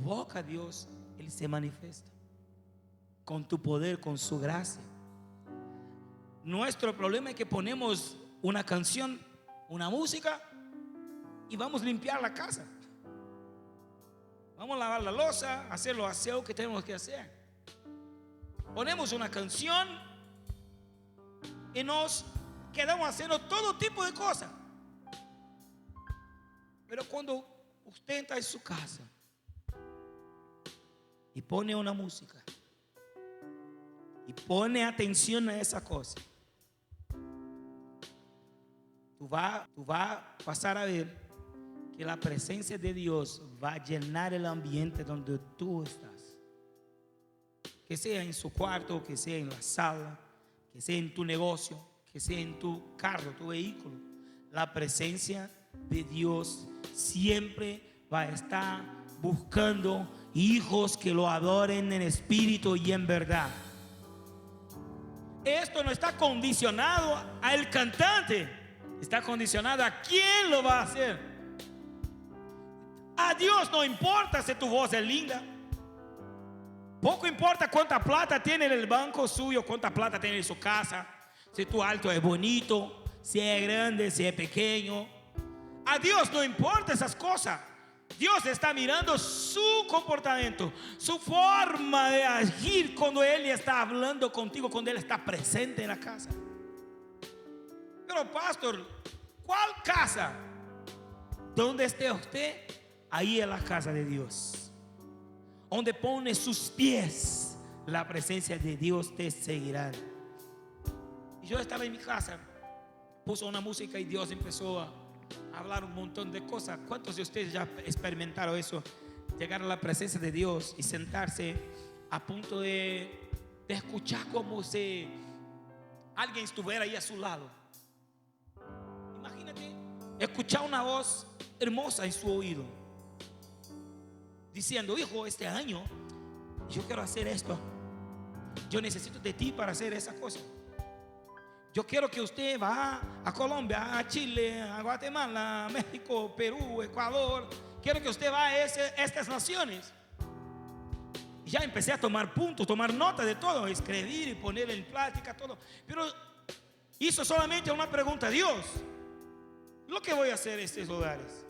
provoca a Dios, Él se manifiesta con tu poder, con su gracia. Nuestro problema es que ponemos una canción, una música y vamos a limpiar la casa. Vamos a lavar la loza, hacer los aseos que tenemos que hacer. Ponemos una canción y nos quedamos haciendo todo tipo de cosas. Pero cuando usted entra en su casa y pone una música y pone atención a esa cosa, tú vas a pasar a ver que la presencia de Dios va a llenar el ambiente donde tú estás. Que sea en su cuarto, que sea en la sala, que sea en tu negocio, que sea en tu carro, tu vehículo. La presencia de Dios siempre va a estar buscando hijos que lo adoren en espíritu y en verdad. Esto no está condicionado al cantante, está condicionado a quién lo va a hacer. A Dios no importa si tu voz es linda. Poco importa cuánta plata tiene en el banco suyo, cuánta plata tiene en su casa, si tu alto es bonito, si es grande, si es pequeño. A Dios no importa esas cosas. Dios está mirando su comportamiento, su forma de agir cuando Él está hablando contigo, cuando Él está presente en la casa. Pero pastor, ¿cuál casa? Donde esté usted, ahí es la casa de Dios. Donde pone sus pies, la presencia de Dios te seguirá. Y yo estaba en mi casa, puso una música y Dios empezó a hablar un montón de cosas. ¿Cuántos de ustedes ya experimentaron eso? Llegar a la presencia de Dios y sentarse a punto de escuchar como si alguien estuviera ahí a su lado. Imagínate escuchar una voz hermosa en su oído diciendo: hijo, este año yo quiero hacer esto, yo necesito de ti para hacer esa cosa. Yo quiero que usted vaya a Colombia, a Chile, a Guatemala, a México, Perú, Ecuador. Quiero que usted vaya a estas naciones. Y ya empecé a tomar puntos, tomar nota de todo, escribir y poner en práctica todo. Pero hizo solamente una pregunta: Dios, ¿lo que voy a hacer en estos lugares?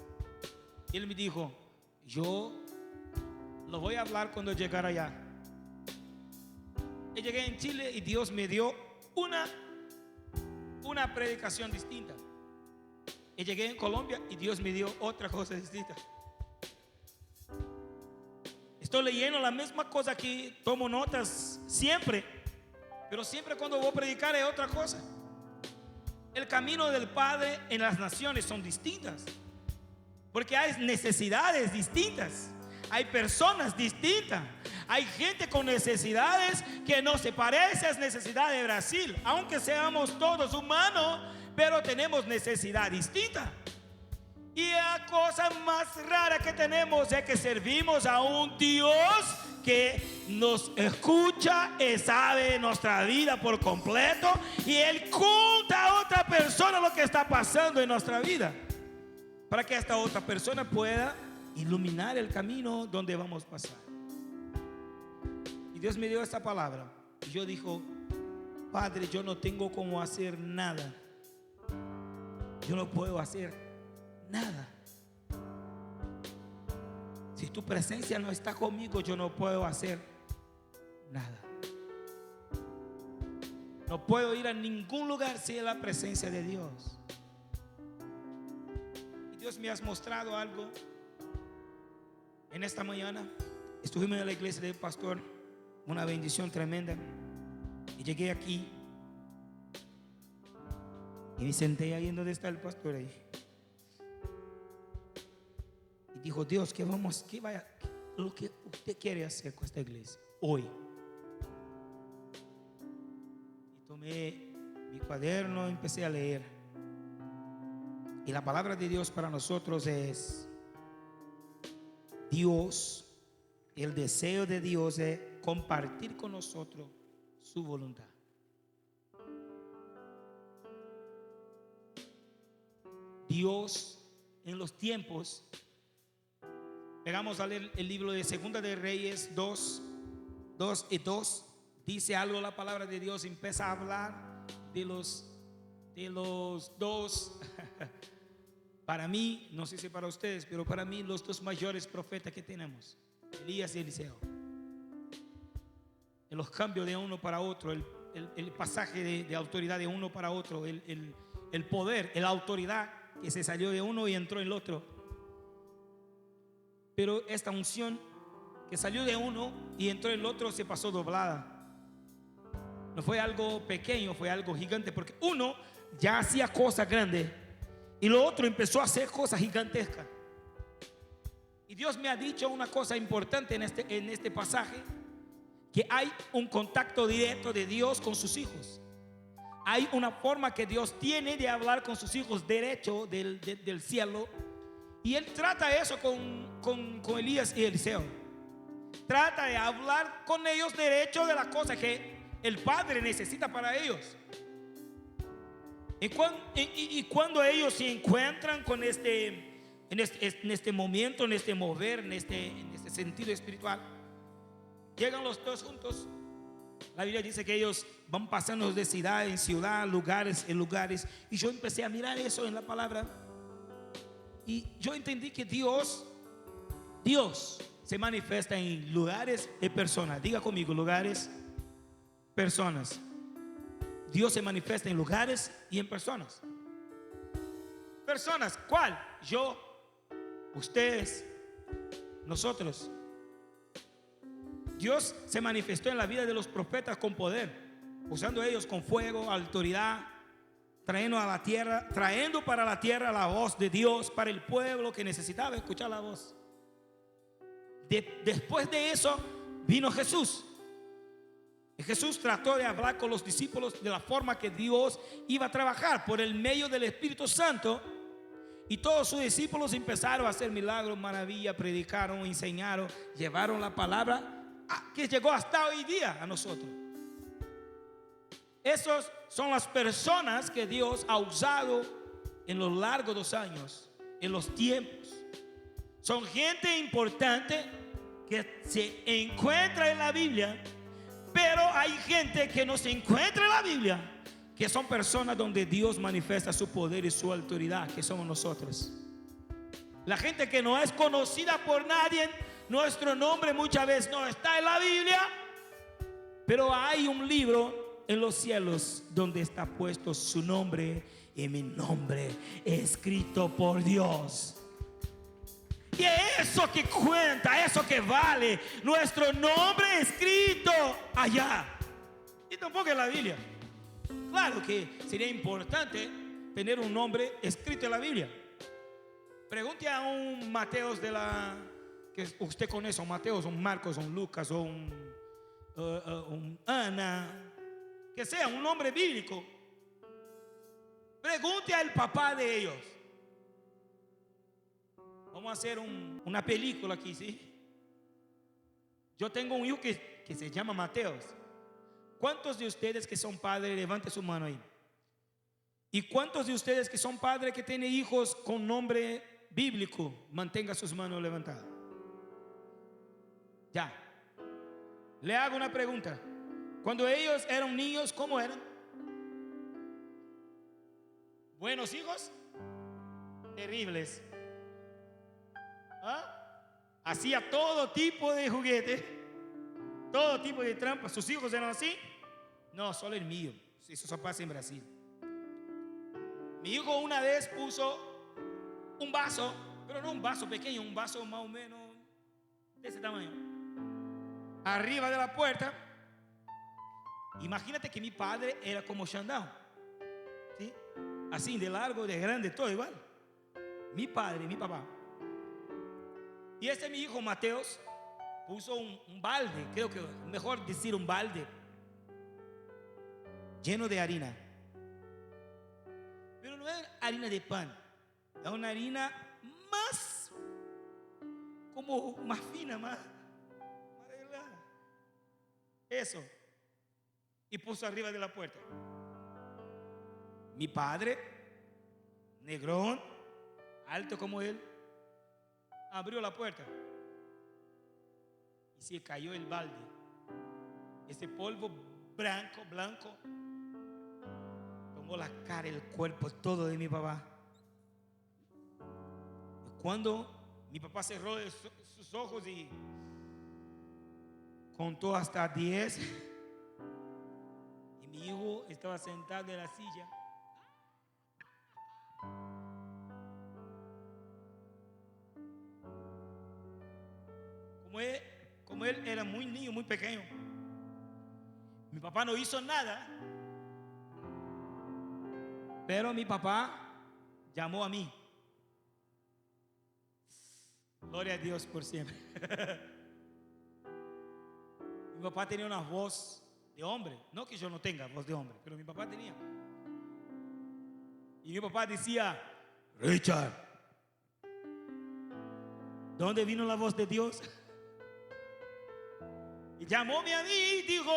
Y él me dijo: yo lo voy a hablar cuando llegar allá. Y llegué en Chile y Dios me dio una predicación distinta. Y llegué en Colombia y Dios me dio otra cosa distinta. Estoy leyendo la misma cosa aquí, tomo notas siempre, pero siempre cuando voy a predicar es otra cosa. El camino del Padre en las naciones son distintas, porque hay necesidades distintas, hay personas distintas, hay gente con necesidades que no se parece a las necesidades de Brasil, aunque seamos todos humanos, pero tenemos necesidad distinta. Y la cosa más rara que tenemos es que servimos a un Dios que nos escucha y sabe nuestra vida por completo, y Él cuenta a otra persona lo que está pasando en nuestra vida, para que esta otra persona pueda iluminar el camino donde vamos a pasar. Y Dios me dio esta palabra y yo dijo: Padre, yo no tengo cómo hacer nada. Yo no puedo hacer nada. Si tu presencia no está conmigo, yo no puedo hacer nada. No puedo ir a ningún lugar sin la presencia de Dios. Y Dios me ha mostrado algo en esta mañana. Estuvimos en la iglesia del pastor, una bendición tremenda. Y llegué aquí y me senté ahí donde está el pastor ahí. Y dijo: Dios, lo que usted quiere hacer con esta iglesia hoy? Y tomé mi cuaderno y empecé a leer. Y la palabra de Dios para nosotros es: Dios, el deseo de Dios es compartir con nosotros su voluntad. Dios en los tiempos Vamos a leer el libro de Segunda de Reyes 2:2. Dice algo la palabra de Dios, empieza a hablar de los dos. Para mí, no sé si para ustedes, pero para mí los dos mayores profetas que tenemos, Elías y Eliseo. En los cambios de uno para otro, el pasaje de autoridad de uno para otro, el poder, la autoridad que se salió de uno y entró en el otro. Pero esta unción que salió de uno y entró en el otro se pasó doblada. No fue algo pequeño, fue algo gigante, porque uno ya hacía cosas grandes y lo otro empezó a hacer cosas gigantescas. Y Dios me ha dicho una cosa importante en este pasaje, que hay un contacto directo de Dios con sus hijos. Hay una forma que Dios tiene de hablar con sus hijos derecho del cielo. Y Él trata eso con Elías y Eliseo. Trata de hablar con ellos derecho de las cosas que el Padre necesita para ellos. Y cuando ellos se encuentran con en este momento, en este mover, en este sentido espiritual, llegan los dos juntos. La Biblia dice que ellos van pasando de ciudad en ciudad, lugares en lugares. Y yo empecé a mirar eso en la palabra. Y yo entendí que Dios se manifiesta en lugares y personas. Diga conmigo, lugares, personas. Dios se manifiesta en lugares y en personas. Personas, ¿cuál? Yo, ustedes, nosotros. Dios se manifestó en la vida de los profetas con poder, usando ellos con fuego, autoridad, trayendo para la tierra la voz de Dios para el pueblo que necesitaba escuchar la voz. Después de eso vino Jesús. Y Jesús trató de hablar con los discípulos de la forma que Dios iba a trabajar por el medio del Espíritu Santo. Y todos sus discípulos empezaron a hacer milagros, maravillas, predicaron, enseñaron, llevaron la palabra que llegó hasta hoy día a nosotros. Esas son las personas que Dios ha usado en lo largo de los años, en los tiempos. Son gente importante que se encuentra en la Biblia, pero hay gente que no se encuentra en la Biblia, que son personas donde Dios manifiesta su poder y su autoridad, que somos nosotros. La gente que no es conocida por nadie, nuestro nombre muchas veces no está en la Biblia, pero hay un libro en los cielos donde está puesto su nombre y mi nombre escrito por Dios. Y eso que cuenta, eso que vale, nuestro nombre escrito allá. Y tampoco en la Biblia. Claro que sería importante tener un nombre escrito en la Biblia. Pregunte a un Mateos que usted conoce, un Mateos, un Marcos, un Lucas, o un Ana, que sea un nombre bíblico. Pregunte al papá de ellos. Vamos a hacer una película aquí, ¿sí? Yo tengo un hijo que se llama Mateos. ¿Cuántos de ustedes que son padres, levanten su mano ahí? ¿Y cuántos de ustedes que son padres que tienen hijos con nombre bíblico, mantenga sus manos levantadas? Ya. Le hago una pregunta. Cuando ellos eran niños, ¿cómo eran? ¿Buenos hijos? Terribles. ¿Ah? Hacía todo tipo de juguetes, todo tipo de trampas. ¿Sus hijos eran así? No, solo el mío. Eso solo pasa en Brasil. Mi hijo una vez puso un vaso, pero no un vaso pequeño, un vaso más o menos de ese tamaño, arriba de la puerta. Imagínate que mi padre era como Xandão, ¿sí? Así de largo, de grande, todo igual. Mi padre, mi papá. Y mi hijo Mateos puso un balde, creo que mejor decir un balde, lleno de harina. Pero no es harina de pan, es una harina más, como más fina, más arreglada. Eso. Y puso arriba de la puerta. Mi padre, negrón, alto como él, abrió la puerta. y se cayó el balde. Ese polvo blanco, blanco, tomó la cara, el cuerpo, todo de mi papá. Y cuando mi papá cerró sus ojos y contó hasta 10, y mi hijo estaba sentado en la silla. Como él era muy niño, muy pequeño, mi papá no hizo nada, pero mi papá llamó a mí. Gloria a Dios por siempre. Mi papá tenía una voz de hombre, no que yo no tenga voz de hombre, pero mi papá tenía. Y mi papá decía: Richard, ¿dónde vino la voz de Dios? Y llamóme a mí y dijo: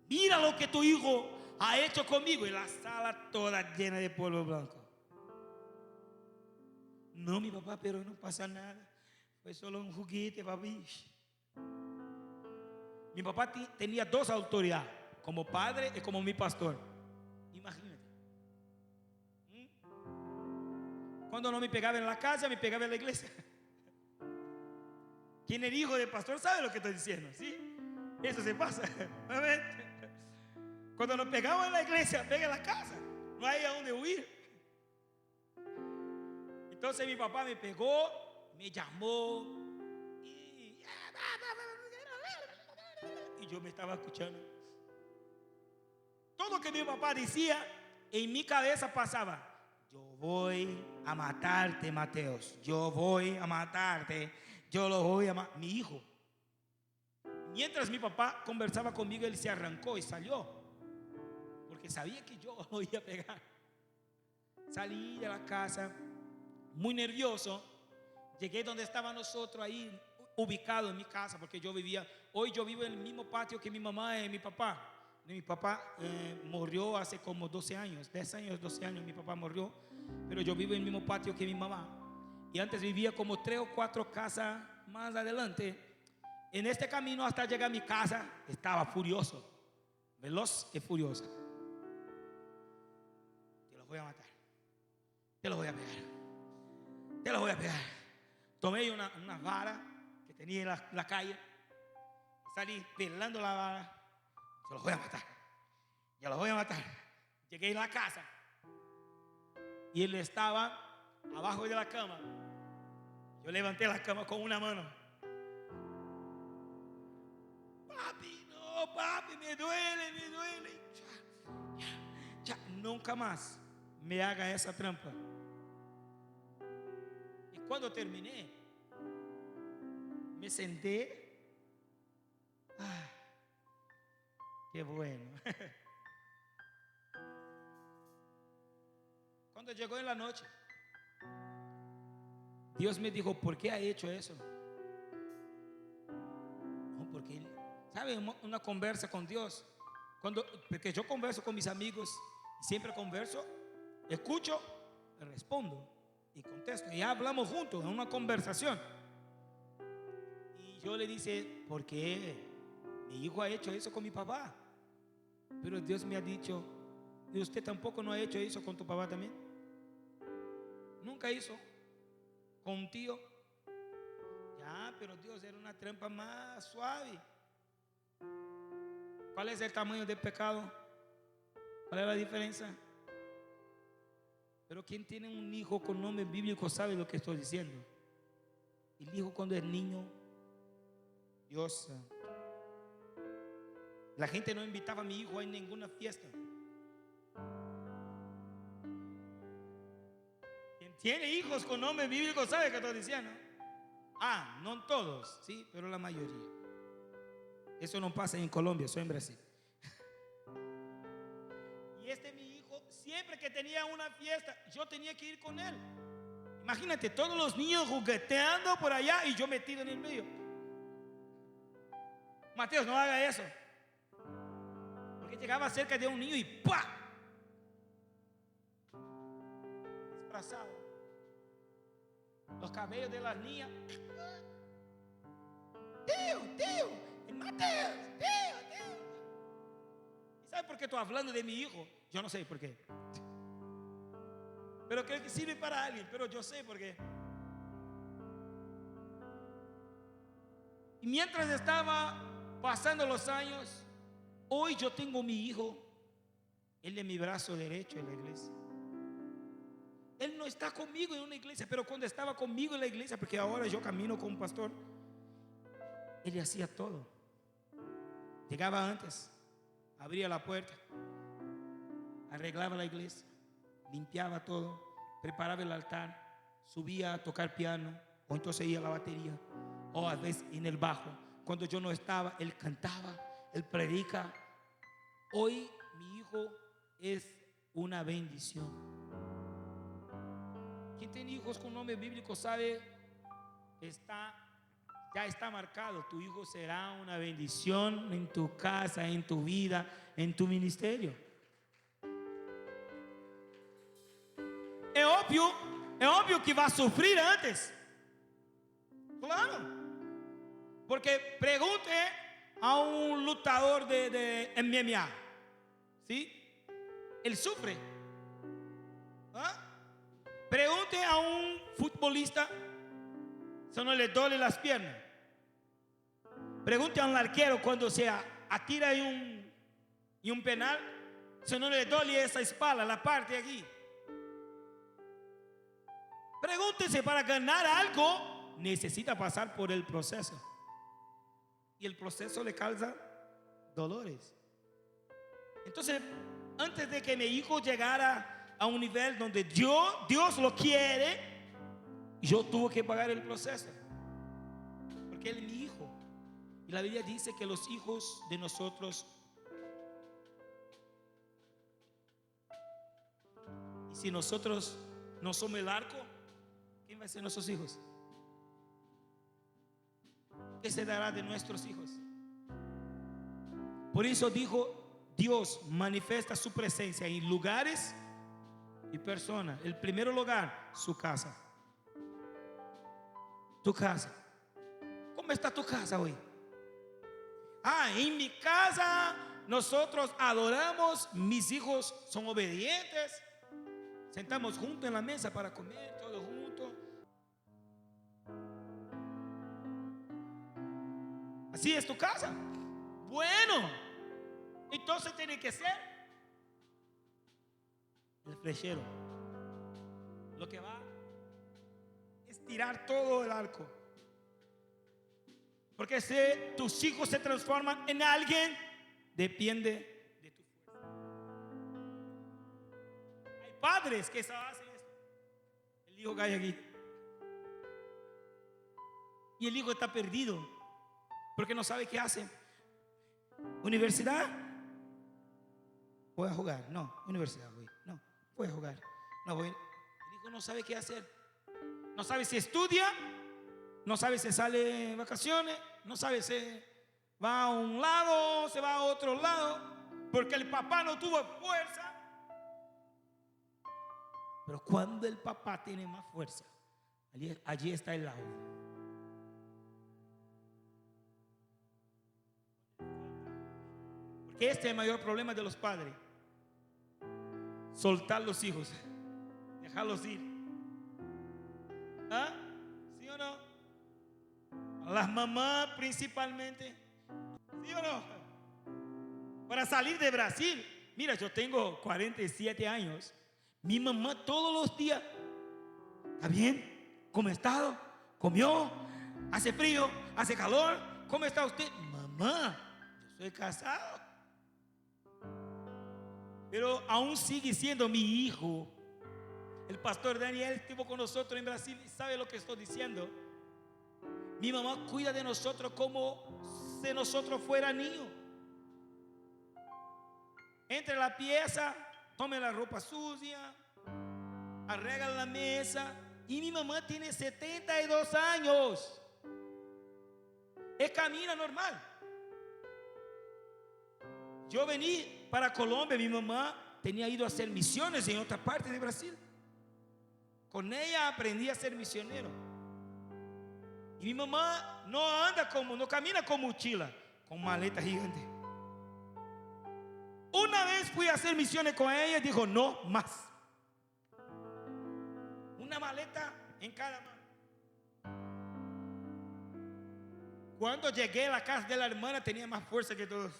mira lo que tu hijo ha hecho conmigo. Y la sala toda llena de polvo blanco. No, mi papá, pero no pasa nada. Fue solo un juguete, papi. Mi papá tenía dos autoridades, como padre y como mi pastor. Imagínate. Cuando no me pegaba en la casa, me pegaba en la iglesia. Quien es hijo de pastor sabe lo que estoy diciendo, ¿sí? Eso se pasa. Cuando nos pegamos en la iglesia, pega en la casa. No hay a dónde huir. Entonces mi papá me pegó, me llamó y yo me estaba escuchando. Todo lo que mi papá decía, en mi cabeza pasaba: yo voy a matarte, Mateos. Yo voy a matarte. Yo lo voy a matar. Mi hijo. Mientras mi papá conversaba conmigo, él se arrancó y salió, porque sabía que yo lo iba a pegar. Salí de la casa muy nervioso. Llegué donde estaban nosotros ahí, ubicado en mi casa, porque yo vivo en el mismo patio que mi mamá y mi papá. Mi papá murió hace como 12 años, 10 años, 12 años mi papá murió, pero yo vivo en el mismo patio que mi mamá. Y antes vivía como 3 o 4 casas más adelante. En este camino hasta llegar a mi casa estaba furioso, veloz y furioso. Te los voy a matar, te los voy a pegar, te los voy a pegar. Tomé una vara que tenía en la calle, salí pelando la vara. Yo los voy a matar, yo los voy a matar. Llegué a la casa y él estaba abajo de la cama. Yo levanté la cama con una mano. Papi, no, papi, me duele, me duele. Ya, nunca más me haga esa trampa. Y cuando terminé, me senté. Qué bueno. Cuando llegó en la noche, Dios me dijo: ¿por qué ha hecho eso? No, porque, ¿sabe? Una conversa con Dios. Porque yo converso con mis amigos, siempre converso, escucho, respondo y contesto. Y hablamos juntos en una conversación. Y yo le dije: ¿por qué mi hijo ha hecho eso con mi papá? Pero Dios me ha dicho: ¿y usted tampoco no ha hecho eso con tu papá también? Nunca hizo con un tío. Ya, pero Dios, era una trampa más suave. ¿Cuál es el tamaño del pecado? ¿Cuál es la diferencia? Pero quien tiene un hijo con nombre bíblico sabe lo que estoy diciendo. El hijo cuando es niño, Dios, la gente no invitaba a mi hijo a ninguna fiesta. Quien tiene hijos con nombre bíblico sabe lo que estoy diciendo. No todos, sí, pero la mayoría. Eso no pasa en Colombia, soy en Brasil. Y mi hijo, siempre que tenía una fiesta, yo tenía que ir con él. Imagínate, todos los niños jugueteando por allá y yo metido en el medio. Mateos, no haga eso. Porque llegaba cerca de un niño y ¡pah! Disfrazado. Los cabellos de las niñas tío, el Mateo, tío. ¿Y sabe por qué estoy hablando de mi hijo? Yo no sé por qué. Pero creo que sirve para alguien, pero yo sé por qué. Y mientras estaba pasando los años, hoy yo tengo mi hijo, él es mi brazo derecho en la iglesia. Él no está conmigo en una iglesia, pero cuando estaba conmigo en la iglesia, porque ahora yo camino con un pastor, él hacía todo. Llegaba antes, abría la puerta, arreglaba la iglesia, limpiaba todo, preparaba el altar, subía a tocar piano, o entonces iba a la batería, o a veces en el bajo. Cuando yo no estaba, él cantaba, él predica. Hoy mi hijo es una bendición. Quien tiene hijos con nombre bíblico sabe, ya está marcado. Tu hijo será una bendición en tu casa, en tu vida, en tu ministerio. Es obvio que va a sufrir antes. Claro. Porque pregunte a un luchador de MMA, ¿sí? Él sufre. ¿Ah? Pregunte a un futbolista si no le duele las piernas. Pregunte a un arquero cuando se atira en un penal, si no le duele esa espalda, la parte de aquí. Pregúntese, para ganar algo necesita pasar por el proceso. Y el proceso le causa dolores. Entonces, antes de que mi hijo llegara a un nivel donde Dios lo quiere, yo tuve que pagar el proceso, porque él es mi hijo. Y la Biblia dice que los hijos de nosotros, y si nosotros no somos el arco, ¿quién va a ser nuestros hijos? ¿Qué se dará de nuestros hijos? Por eso dijo, Dios manifiesta su presencia en lugares y personas. El primer lugar, su casa. Tu casa. ¿Cómo está tu casa hoy? En mi casa nosotros adoramos, mis hijos son obedientes, sentamos juntos en la mesa para comer, todos juntos. ¿Así es tu casa? Bueno, entonces tiene que ser el flechero, lo que va a estirar todo el arco. Porque si tus hijos se transforman en alguien, depende de tu fuerza. Hay padres que hacen esto. El hijo cae aquí y el hijo está perdido porque no sabe qué hace. Universidad, voy a jugar. No, universidad voy. No, voy a jugar. No voy. El hijo no sabe qué hacer. No sabe si estudia, no sabe si sale de vacaciones, no sabe si va a un lado, se va a otro lado, porque el papá no tuvo fuerza. Pero cuando el papá tiene más fuerza, allí está el lado. Porque este es el mayor problema de los padres: soltar los hijos, dejarlos ir. ¿Ah? ¿Sí o no? Las mamás principalmente. ¿Sí o no? Para salir de Brasil, mira, yo tengo 47 años. Mi mamá todos los días: ¿está bien? ¿Cómo ha estado? ¿Comió? ¿Hace frío? ¿Hace calor? ¿Cómo está usted? Mamá, yo soy casado, pero aún sigue siendo mi hijo. El pastor Daniel estuvo con nosotros en Brasil y sabe lo que estoy diciendo. Mi mamá cuida de nosotros como si nosotros fuera niños. Entre la pieza, tome la ropa sucia, arregla la mesa. Y mi mamá tiene 72 años. Es camina normal. Yo vení para Colombia, mi mamá tenía ido a hacer misiones en otra parte de Brasil. Con ella aprendí a ser misionero. Y mi mamá no camina con mochila, con maleta gigante. Una vez fui a hacer misiones con ella y dijo, no más. Una maleta en cada mano. Cuando llegué a la casa de la hermana tenía más fuerza que todos.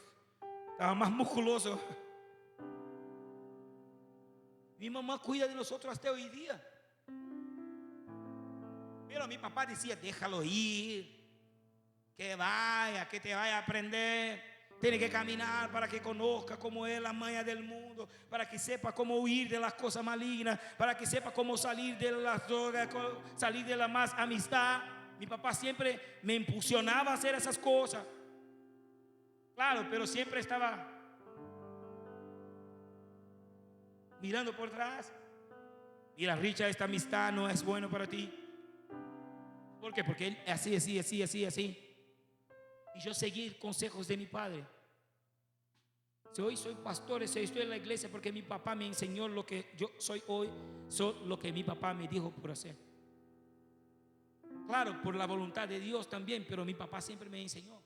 Estaba más musculoso. Mi mamá cuida de nosotros hasta hoy día. Pero mi papá decía, déjalo ir, que te vaya a aprender. Tiene que caminar para que conozca cómo es la maña del mundo, para que sepa cómo huir de las cosas malignas, para que sepa cómo salir de las drogas, salir de la más amistad. Mi papá siempre me impulsionaba a hacer esas cosas. Claro, pero siempre estaba mirando por atrás. Mira, Richard, esta amistad no es bueno para ti. ¿Por qué? Porque él así. Y yo seguí consejos de mi padre. Si hoy soy pastor, si hoy estoy en la iglesia, porque mi papá me enseñó lo que yo soy hoy, soy lo que mi papá me dijo por hacer. Claro, por la voluntad de Dios también, pero mi papá siempre me enseñó.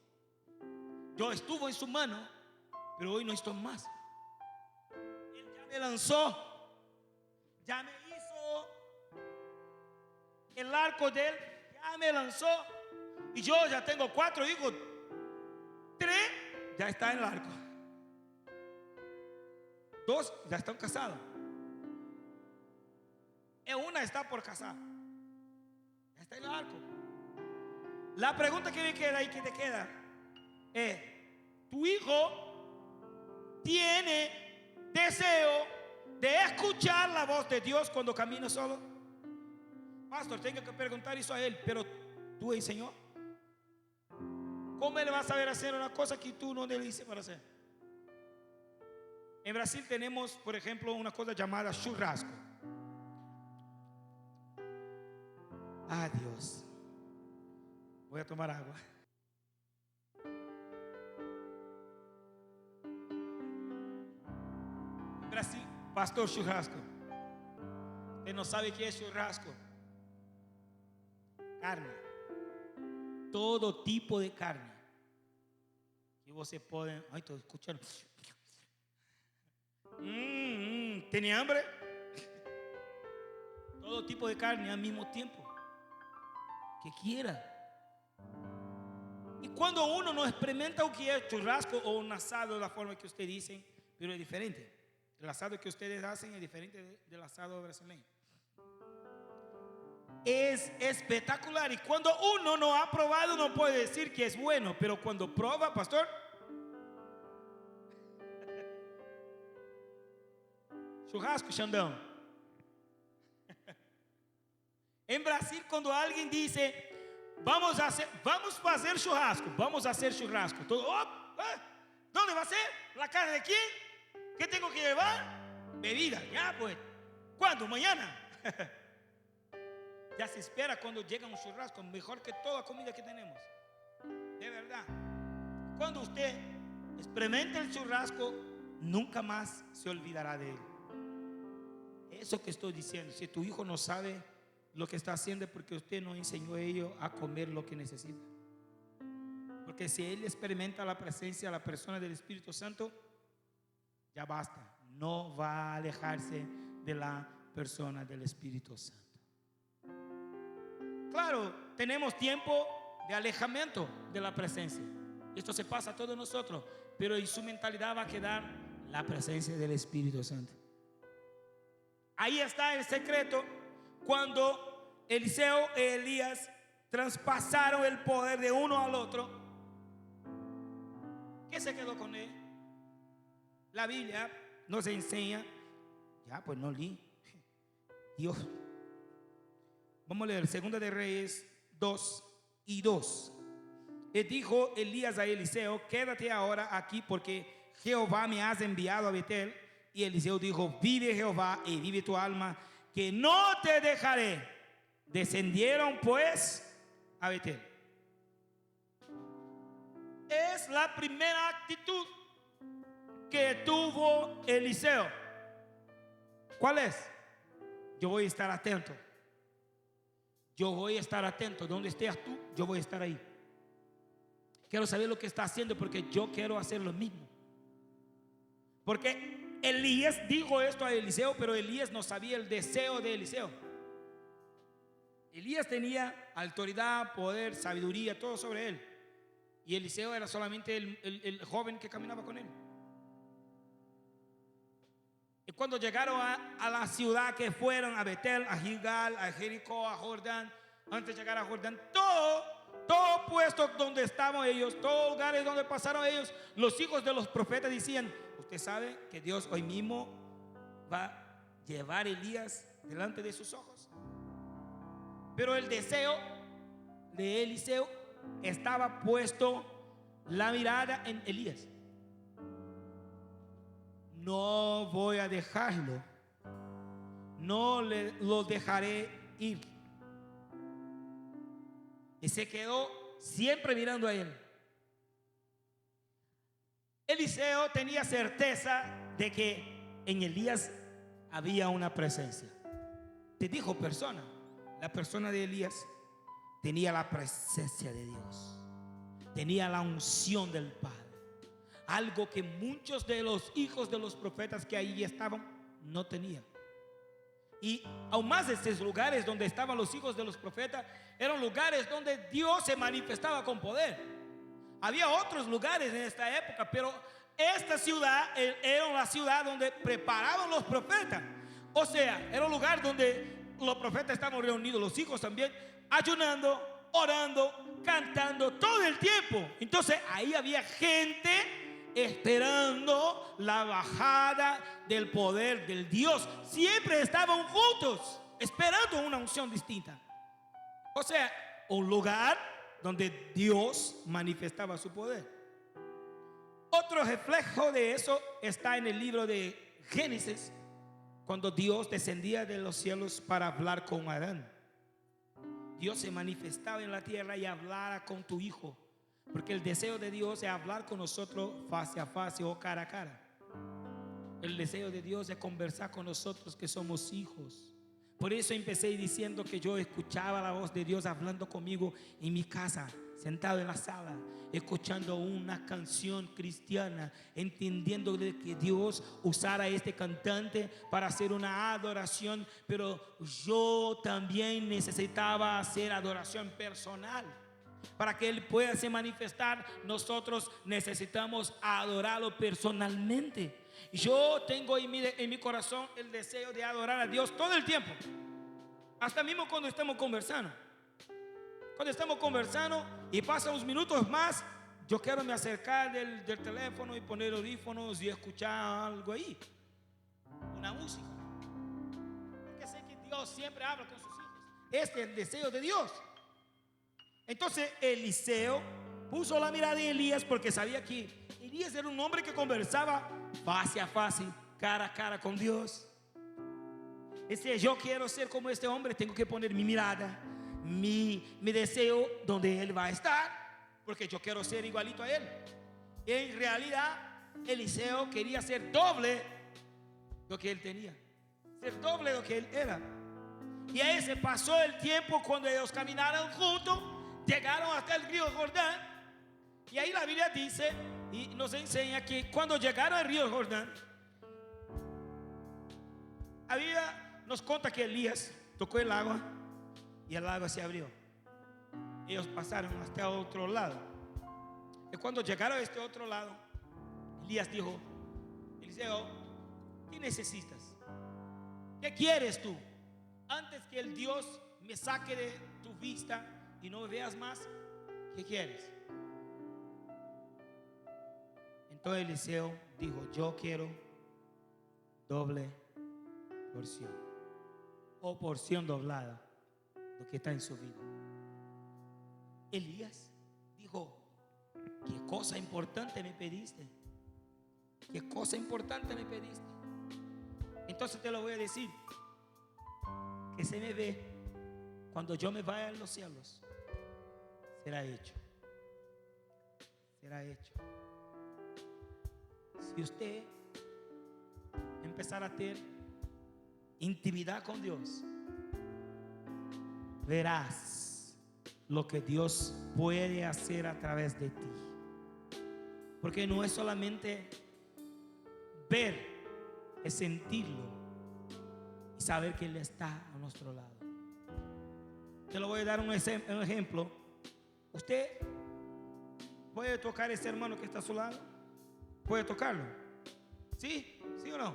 Yo estuve en su mano, pero hoy no estoy más. Él ya me lanzó, ya me hizo el arco de él, ya me lanzó. Y yo ya tengo 4 hijos. 3 ya está en el arco. 2 ya están casados. Y una está por casar. Ya está en el arco. La pregunta que me queda y que te queda es: ¿tu hijo tiene deseo de escuchar la voz de Dios cuando camina solo? Pastor, tengo que preguntar eso a él, pero ¿tú enseñó? ¿Cómo él va a saber hacer una cosa que tú no le dices para hacer? En Brasil tenemos, por ejemplo, una cosa llamada churrasco. Dios. Voy a tomar agua. En Brasil, pastor, churrasco. Usted no sabe qué es churrasco. Carne. Todo tipo de carne. Que você pode. Ai, estou escutando. ¿Tiene hambre? Todo tipo de carne al mismo tiempo que quiera. Y cuando uno no experimenta lo que es churrasco o un asado de la forma que ustedes dicen, pero es diferente. El asado que ustedes hacen es diferente del asado brasileño. Es espectacular. Y cuando uno no ha probado no puede decir que es bueno, pero cuando prueba, pastor, churrasco, Xandão. En Brasil, cuando alguien dice, vamos a hacer churrasco, todo, ¿dónde va a ser? ¿La casa de quién? ¿Qué tengo que llevar? Bebida, ya pues. ¿Cuándo? Mañana. Ya se espera cuando llega un churrasco, mejor que toda comida que tenemos. De verdad. Cuando usted experimenta el churrasco, nunca más se olvidará de él. Eso que estoy diciendo, si tu hijo no sabe lo que está haciendo es porque usted no enseñó a ellos a comer lo que necesita. Porque si él experimenta la presencia, la persona del Espíritu Santo, ya basta. No va a alejarse de la persona del Espíritu Santo. Claro, tenemos tiempo de alejamiento de la presencia. Esto se pasa a todos nosotros, pero en su mentalidad va a quedar la presencia del Espíritu Santo. Ahí está el secreto. Cuando Eliseo y Elías traspasaron el poder de uno al otro, ¿qué se quedó con él? La Biblia nos enseña. Ya, pues no leí. Dios. Vamos a leer 2 de Reyes 2:2. Y dijo Elías a Eliseo: quédate ahora aquí, porque Jehová me has enviado a Betel. Y Eliseo dijo: vive Jehová y vive tu alma, que no te dejaré. Descendieron pues a Betel. Es la primera actitud que tuvo Eliseo. ¿Cuál es? Yo voy a estar atento. yo voy a estar atento. Donde estés tú, yo voy a estar ahí. Quiero saber lo que está haciendo porque yo quiero hacer lo mismo. Porque Elías dijo esto a Eliseo, pero Elías no sabía el deseo de Eliseo. Elías tenía autoridad, poder, sabiduría, todo sobre él. Y Eliseo era solamente el joven que caminaba con él. Y cuando llegaron a la ciudad, que fueron a Betel, a Gilgal, a Jericó, a Jordán, antes de llegar a Jordán, todo puesto donde estaban ellos, todos lugares donde pasaron ellos, los hijos de los profetas decían: usted sabe que Dios hoy mismo va a llevar a Elías delante de sus ojos. Pero el deseo de Eliseo estaba puesto la mirada en Elías. No voy a dejarlo, no lo dejaré ir. Y se quedó siempre mirando a él. Eliseo tenía certeza de que en Elías había una presencia. Te dijo persona. La persona de Elías tenía la presencia de Dios, tenía la unción del Padre, algo que muchos de los hijos de los profetas que ahí estaban no tenían. Y aún más, estos lugares donde estaban los hijos de los profetas eran lugares donde Dios se manifestaba con poder. Había otros lugares en esta época, pero esta ciudad era una ciudad donde preparaban los profetas. O sea, era un lugar donde los profetas estaban reunidos, los hijos también, ayunando, orando, cantando todo el tiempo. Entonces ahí había gente esperando la bajada del poder del Dios. Siempre estaban juntos, esperando una unción distinta. O sea, un lugar donde Dios manifestaba su poder. Otro reflejo de eso está en el libro de Génesis, cuando Dios descendía de los cielos para hablar con Adán. Dios se manifestaba en la tierra y hablara con tu hijo, porque el deseo de Dios es hablar con nosotros face a face o cara a cara. El deseo de Dios es conversar con nosotros que somos hijos. Por eso empecé diciendo que yo escuchaba la voz de Dios hablando conmigo en mi casa, sentado en la sala, escuchando una canción cristiana, entendiendo de que Dios usara a este cantante para hacer una adoración, pero yo también necesitaba hacer adoración personal. Para que Él pueda se manifestar, nosotros necesitamos adorarlo personalmente. Yo tengo en mi corazón el deseo de adorar a Dios todo el tiempo, hasta mismo cuando estamos conversando. Cuando estamos conversando y pasan unos minutos más, yo quiero me acercar del teléfono y poner audífonos y escuchar algo ahí, una música, porque sé que Dios siempre habla con sus hijos. Este es el deseo de Dios. Entonces Eliseo puso la mirada en Elías porque sabía que Elías era un hombre que conversaba face a face, cara a cara con Dios. Dice: yo quiero ser como este hombre, tengo que poner mi mirada, mi deseo donde él va a estar, porque yo quiero ser igualito a él. Y en realidad Eliseo quería ser doble lo que él tenía, ser doble lo que él era. Y ahí se pasó el tiempo. Cuando ellos caminaron juntos, llegaron hasta el río Jordán. Y ahí la Biblia dice y nos enseña que cuando llegaron al río Jordán, la Biblia nos cuenta que Elías tocó el agua y el agua se abrió. Ellos pasaron hasta el otro lado. Y cuando llegaron a este otro lado, Elías dijo: Eliseo, ¿qué necesitas? ¿Qué quieres tú? Antes que el Dios me saque de tu vista y no me veas más, ¿qué quieres? Entonces Eliseo dijo: yo quiero doble porción, o porción doblada, lo que está en su vida. Elías dijo: ¿qué cosa importante me pediste? ¿Qué cosa importante me pediste? Entonces te lo voy a decir, que se me ve cuando yo me vaya a los cielos. Será hecho. Será hecho. Si usted empezar a tener intimidad con Dios, verás lo que Dios puede hacer a través de ti. Porque no es solamente ver, es sentirlo y saber que Él está a nuestro lado. Te lo voy a dar un ejemplo. Usted puede tocar a ese hermano que está a su lado. ¿Puede tocarlo? ¿Sí? ¿Sí o no?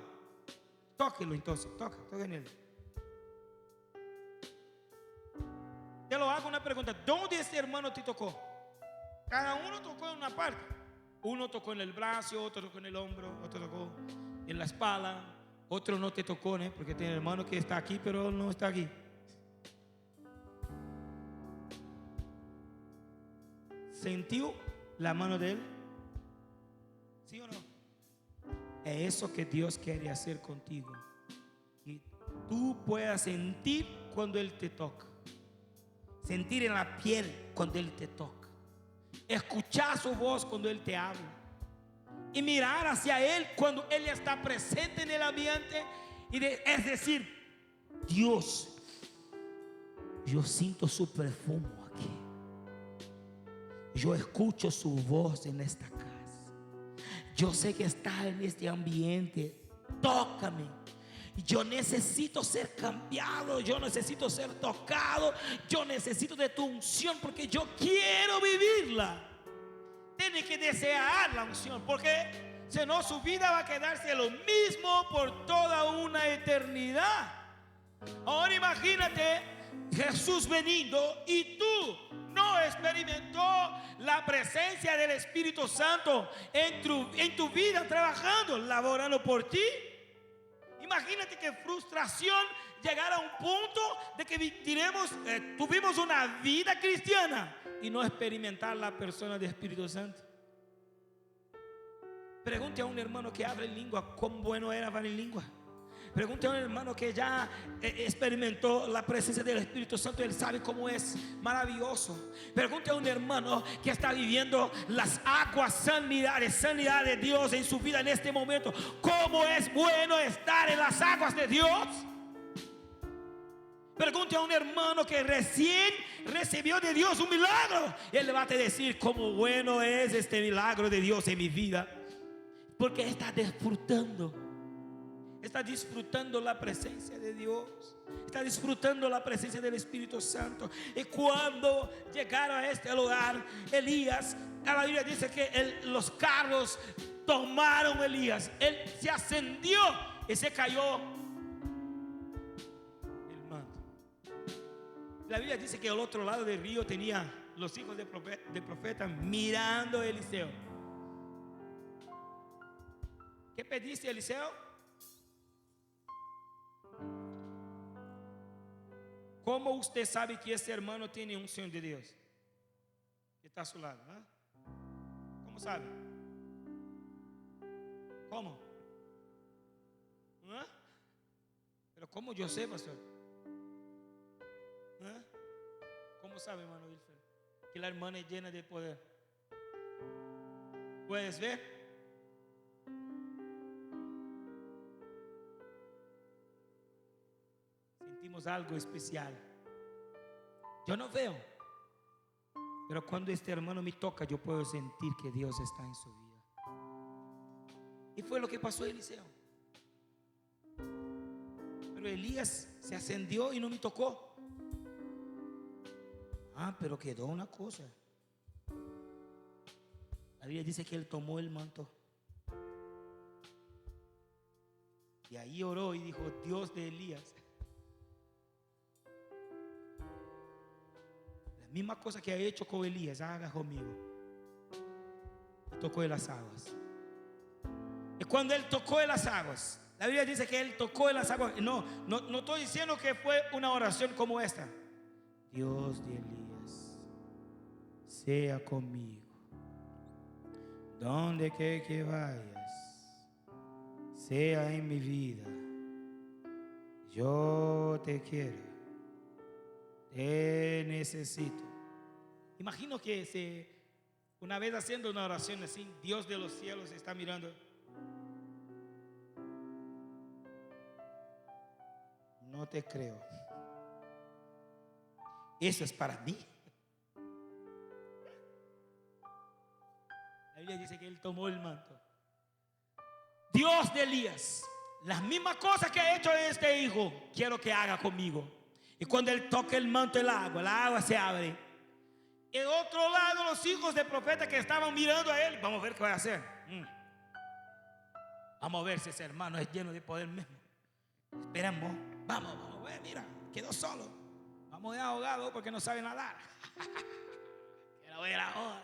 Tóquelo entonces, toque en él. Te lo hago una pregunta. ¿Dónde ese hermano te tocó? Cada uno tocó en una parte. Uno tocó en el brazo, otro tocó en el hombro, otro tocó en la espalda, otro no te tocó, ¿eh? Porque tiene hermano que está aquí, pero no está aquí. ¿Sintió la mano de él? ¿Sí o no? Es eso que Dios quiere hacer contigo. Que tú puedas sentir cuando Él te toca. Sentir en la piel cuando Él te toca. Escuchar su voz cuando Él te habla. Y mirar hacia Él cuando Él está presente en el ambiente. Es decir, Dios, yo siento su perfume aquí. Yo escucho su voz en esta casa. Yo sé que está en este ambiente. Tócame. Yo necesito ser cambiado. Yo necesito ser tocado. Yo necesito de tu unción porque yo quiero vivirla. Tiene que desear la unción, porque si no, su vida va a quedarse lo mismo por toda una eternidad. Ahora imagínate Jesús venido y tú no experimentó la presencia del Espíritu Santo en tu vida, trabajando, laborando por ti. Imagínate qué frustración llegar a un punto de que tuvimos una vida cristiana y no experimentar la persona del Espíritu Santo. Pregunte a un hermano que habla en lengua cuán bueno era hablar en lengua. Pregunte a un hermano que ya experimentó la presencia del Espíritu Santo. Él sabe cómo es maravilloso. Pregunte a un hermano que está viviendo las aguas sanidad de Dios en su vida en este momento. Cómo es bueno estar en las aguas de Dios. Pregunte a un hermano que recién recibió de Dios un milagro. Él le va a decir cómo bueno es este milagro de Dios en mi vida. Porque está disfrutando la presencia de Dios. Está disfrutando la presencia del Espíritu Santo. Y cuando llegaron a este lugar, Elías, la Biblia dice que los carros tomaron a Elías. Él se ascendió y se cayó el manto. La Biblia dice que al otro lado del río tenía los hijos del profeta mirando a Eliseo. ¿Qué pediste, Eliseo? ¿Cómo usted sabe que ese hermano tiene unción de Dios? Que está a su lado, ¿eh? ¿Cómo sabe? ¿Cómo? ¿Eh? Pero ¿cómo yo sé, pastor? ¿Eh? ¿Cómo sabe, hermano Wilfred, que la hermana es llena de poder? ¿Puedes ver? Sentimos algo especial. Yo no veo, pero cuando este hermano me toca, yo puedo sentir que Dios está en su vida. Y fue lo que pasó a Eliseo. Pero Elías se ascendió y no me tocó. Pero quedó una cosa. La Biblia dice que él tomó el manto. Y ahí oró y dijo: Dios de Elías, la misma cosa que ha hecho con Elías, haga conmigo. Y tocó en las aguas. Y cuando él tocó en las aguas, la Biblia dice que él tocó en las aguas. No estoy diciendo que fue una oración como esta: Dios de Elías, sea conmigo. Donde que vayas, sea en mi vida. Yo te quiero, te necesito. Imagino que una vez haciendo una oración así, Dios de los cielos está mirando. No te creo. eso es para mí. La Biblia dice que él tomó el manto. Dios de Elías, las mismas cosas que ha hecho este hijo, quiero que haga conmigo. Y cuando él toca el manto, el agua se abre. En otro lado, los hijos del profeta que estaban mirando a él, vamos a ver qué va a hacer. Vamos a ver si ese hermano es lleno de poder mismo. Esperamos, vamos a ver, mira, quedó solo. Vamos de ahogado porque no sabe nadar. Quiero ver ahora.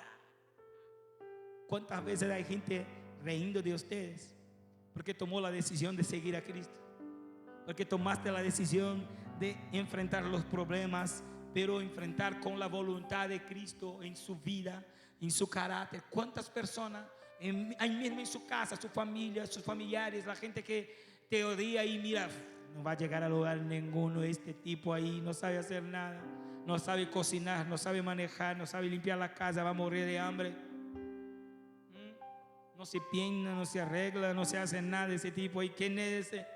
¿Cuántas veces hay gente riendo de ustedes porque tomó la decisión de seguir a Cristo? Porque tomaste la decisión de enfrentar los problemas, pero enfrentar con la voluntad de Cristo en su vida, en su carácter. ¿Cuántas personas ahí mismo en su casa, su familia, sus familiares, la gente que te odia y mira, no va a llegar a lugar ninguno, este tipo ahí no sabe hacer nada, no sabe cocinar, no sabe manejar, no sabe limpiar la casa, va a morir de hambre? No se peina, no se arregla, no se hace nada de ese tipo ahí. ¿Quién es ese?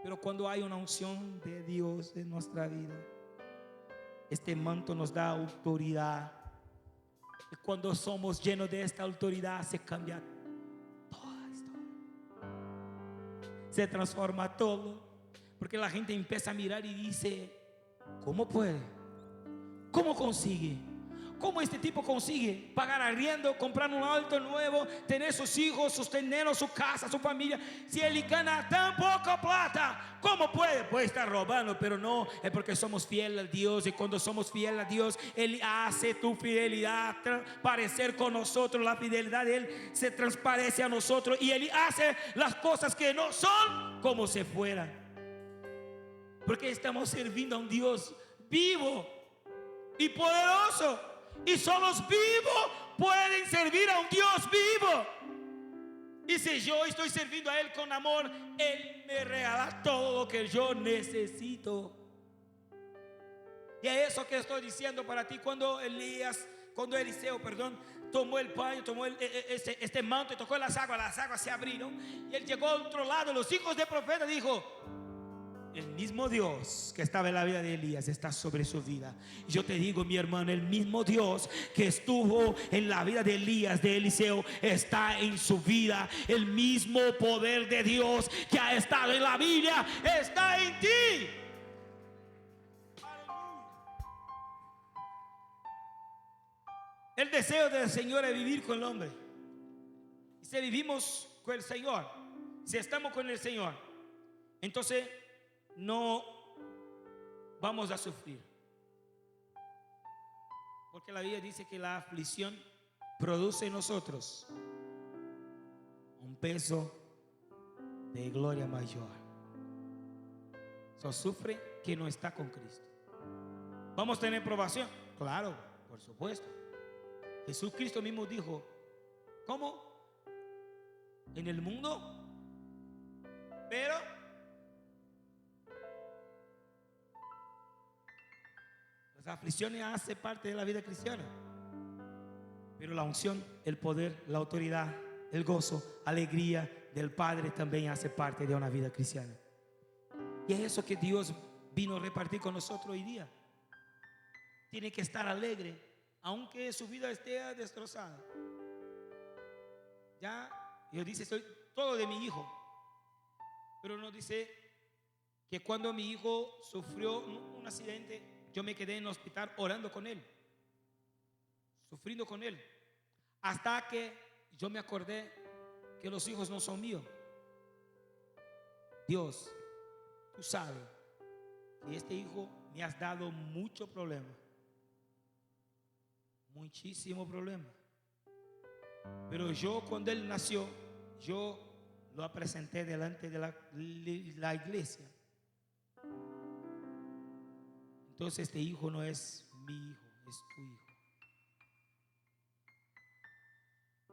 Pero cuando hay una unción de Dios en nuestra vida, este manto nos da autoridad. Y cuando somos llenos de esta autoridad, se cambia toda la historia. Se transforma todo. Porque la gente empieza a mirar y dice: ¿cómo puede? ¿Cómo consigue? ¿Cómo este tipo consigue pagar arriendo, comprar un auto nuevo, tener sus hijos, sostener su casa, su familia? Si él gana tan poca plata, ¿cómo puede? Puede estar robando, pero no, es porque somos fieles a Dios. Y cuando somos fieles a Dios, Él hace tu fidelidad transparecer con nosotros. La fidelidad de Él se transparece a nosotros y Él hace las cosas que no son como si fueran. Porque estamos sirviendo a un Dios vivo y poderoso. Y solo los vivos pueden servir a un Dios vivo. Y si yo estoy sirviendo a Él con amor, Él me regala todo lo que yo necesito. Y es eso que estoy diciendo para ti. Cuando Eliseo, tomó el paño, tomó este manto y tocó las aguas se abrieron. Y él llegó al otro lado. Los hijos del profeta dijo: el mismo Dios que estaba en la vida de Elías está sobre su vida. Yo te digo, mi hermano, el mismo Dios que estuvo en la vida de Elías, de Eliseo, está en su vida. El mismo poder de Dios que ha estado en la Biblia está en ti. El deseo del Señor es vivir con el hombre. Y si vivimos con el Señor, si estamos con el Señor, entonces no vamos a sufrir. Porque la Biblia dice que la aflicción produce en nosotros un peso de gloria mayor. Sufre que no está con Cristo. ¿Vamos a tener probación? Claro, por supuesto. Jesucristo mismo dijo: ¿cómo? En el mundo, pero las aflicciones hacen parte de la vida cristiana. Pero la unción, el poder, la autoridad, el gozo, alegría del Padre también hace parte de una vida cristiana. Y es eso que Dios vino a repartir con nosotros hoy día. Tiene que estar alegre, aunque su vida esté destrozada. Ya, Dios dice: soy todo de mi hijo. Pero nos dice que cuando mi hijo sufrió un accidente, yo me quedé en el hospital orando con él, sufriendo con él, hasta que yo me acordé que los hijos no son míos. Dios, tú sabes que este hijo me has dado mucho problema, muchísimo problema. Pero yo, cuando él nació, yo lo presenté delante de la iglesia. Entonces este hijo no es mi hijo, es tu hijo.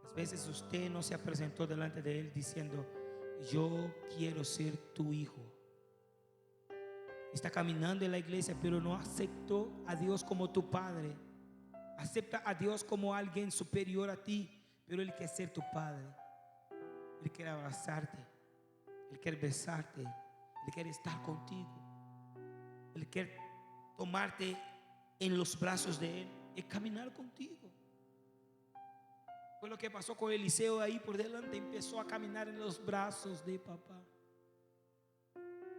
A veces usted no se presentó delante de él diciendo: yo quiero ser tu hijo. Está caminando en la iglesia, pero no aceptó a Dios como tu padre. Acepta a Dios como alguien superior a ti, pero Él quiere ser tu padre. Él quiere abrazarte, Él quiere besarte, Él quiere estar contigo, Él quiere tomarte en los brazos de Él y caminar contigo. Fue lo que pasó con Eliseo ahí por delante. Empezó a caminar en los brazos de papá.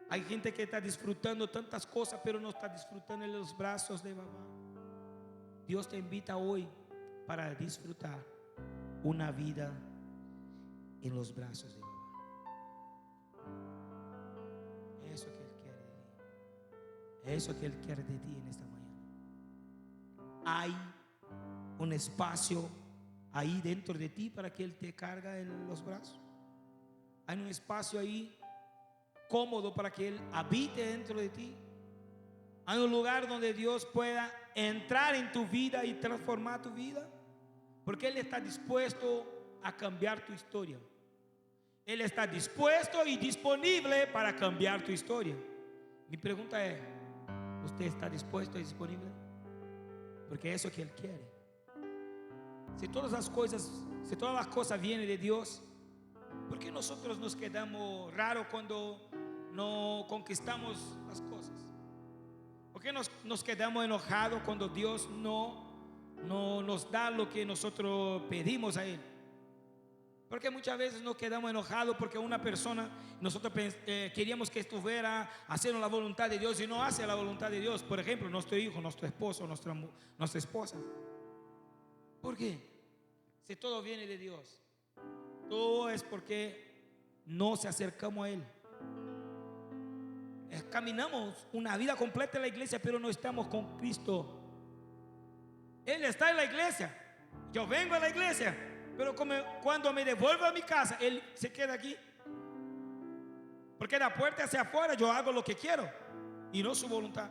Hay gente que está disfrutando tantas cosas, pero no está disfrutando en los brazos de papá. Dios te invita hoy para disfrutar una vida en los brazos de papá. Eso que Él quiere de ti. Eso que Él quiere de ti en esta mañana. Hay un espacio ahí dentro de ti para que Él te cargue en los brazos. Hay un espacio ahí cómodo para que Él habite dentro de ti. Hay un lugar donde Dios pueda entrar en tu vida y transformar tu vida, porque Él está dispuesto a cambiar tu historia. Él está dispuesto y disponible para cambiar tu historia. Mi pregunta es: ¿usted está dispuesto y disponible? Porque eso es lo que Él quiere. Si todas las cosas vienen de Dios, ¿por qué nosotros nos quedamos raros cuando no conquistamos las cosas? ¿Por qué nos quedamos enojados cuando Dios no nos da lo que nosotros pedimos a Él? Porque muchas veces nos quedamos enojados porque una persona, nosotros queríamos que estuviera haciendo la voluntad de Dios y no hace la voluntad de Dios. Por ejemplo, nuestro hijo, nuestro esposo, nuestra esposa. ¿Por qué? Si todo viene de Dios, todo es porque no se acercamos a Él. Caminamos una vida completa en la iglesia, pero no estamos con Cristo. Él está en la iglesia, yo vengo a la iglesia, pero cuando me devuelvo a mi casa, Él se queda aquí. Porque de la puerta hacia afuera yo hago lo que quiero y no su voluntad.